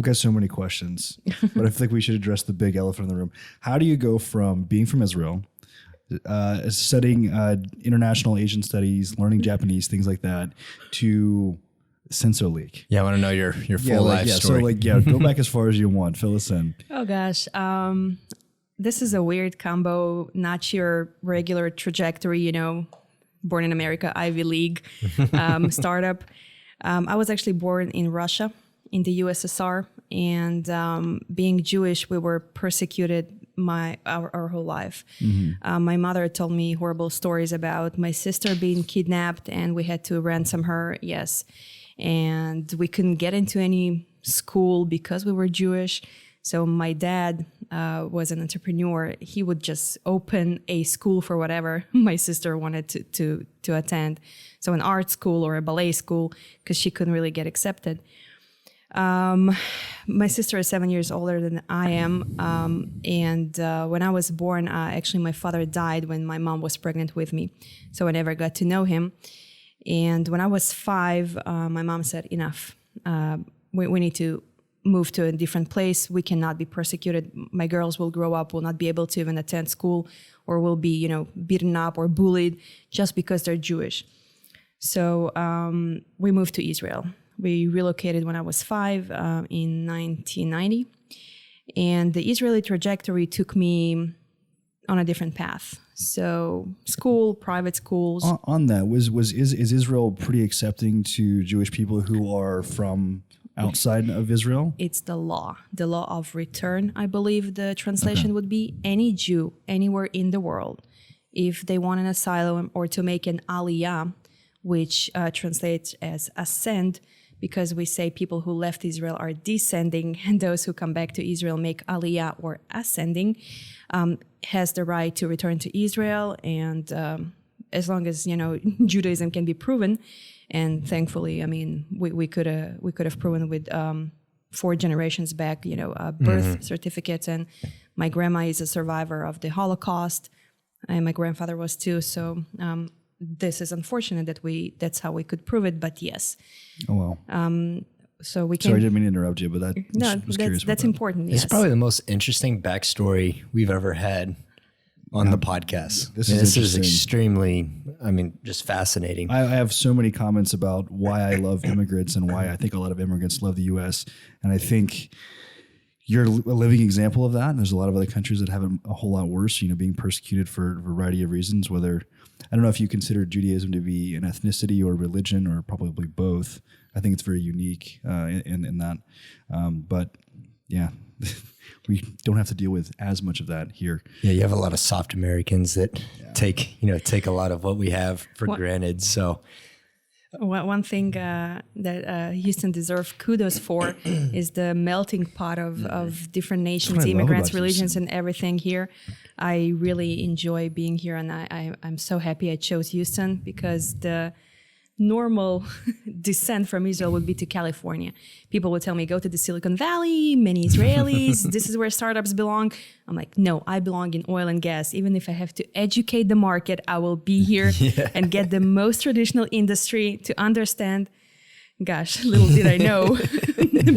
We've got so many questions, but I feel like we should address the big elephant in the room. How do you go from being from Israel, studying international Asian studies, learning Japanese, things like that, to Senso League? Yeah, I want to know your full life story. So go back as far as you want. Fill us in. Oh gosh. This is a weird combo, not your regular trajectory, born in America, Ivy League startup. I was actually born in Russia, in the USSR, and being Jewish, we were persecuted our whole life. Mm-hmm. My mother told me horrible stories about my sister being kidnapped, and we had to ransom her. Yes, and we couldn't get into any school because we were Jewish. So my dad was an entrepreneur. He would just open a school for whatever my sister wanted to attend. So an art school or a ballet school, because she couldn't really get accepted. My sister is 7 years older than I am. And when I was born, actually my father died when my mom was pregnant with me. So I never got to know him. And when I was 5, my mom said, enough, we need to move to a different place. We cannot be persecuted. My girls will grow up, will not be able to even attend school, or will be, beaten up or bullied just because they're Jewish. So we moved to Israel. We relocated when I was 5 in 1990. And the Israeli trajectory took me on a different path. So school, private schools. On that, is Israel pretty accepting to Jewish people who are from outside of Israel? It's the law of return, I believe the translation would be. Any Jew anywhere in the world, if they want an asylum or to make an aliyah, which translates as ascend, because we say people who left Israel are descending, and those who come back to Israel make aliyah or ascending, has the right to return to Israel. And as long as, Judaism can be proven, and thankfully, I mean, we could have proven with 4 generations back, birth certificates. And my grandma is a survivor of the Holocaust, and my grandfather was too. So this is unfortunate that's how we could prove it. But yes. Oh wow. So we can. Sorry, I didn't mean to interrupt you, but that's important. Yes. It's probably the most interesting backstory we've ever had on the podcast. This is extremely, just fascinating. I have so many comments about why I love immigrants and why I think a lot of immigrants love the U.S. And I think you're a living example of that. And there's a lot of other countries that have it a whole lot worse, being persecuted for a variety of reasons, whether, I don't know if you consider Judaism to be an ethnicity or religion or probably both. I think it's very unique in that. But yeah. We don't have to deal with as much of that here. Yeah, you have a lot of soft Americans that take a lot of what we have for granted. So one thing that Houston deserves kudos for is the melting pot of different nations, immigrants, religions, and everything here. I really enjoy being here, and I'm so happy I chose Houston, because the normal descent from Israel would be to California. People would tell me, go to the Silicon Valley, many Israelis, this is where startups belong. I'm like, no, I belong in oil and gas. Even if I have to educate the market, I will be here and get the most traditional industry to understand. Gosh, little did I know.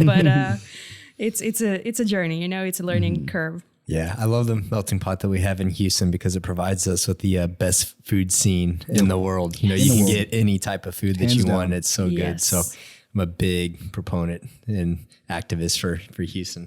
But it's a journey, it's a learning curve. Yeah, I love the melting pot that we have in Houston, because it provides us with the best food scene in the world. You can get any type of food that you want. It's so good. So I'm a big proponent and activist for Houston.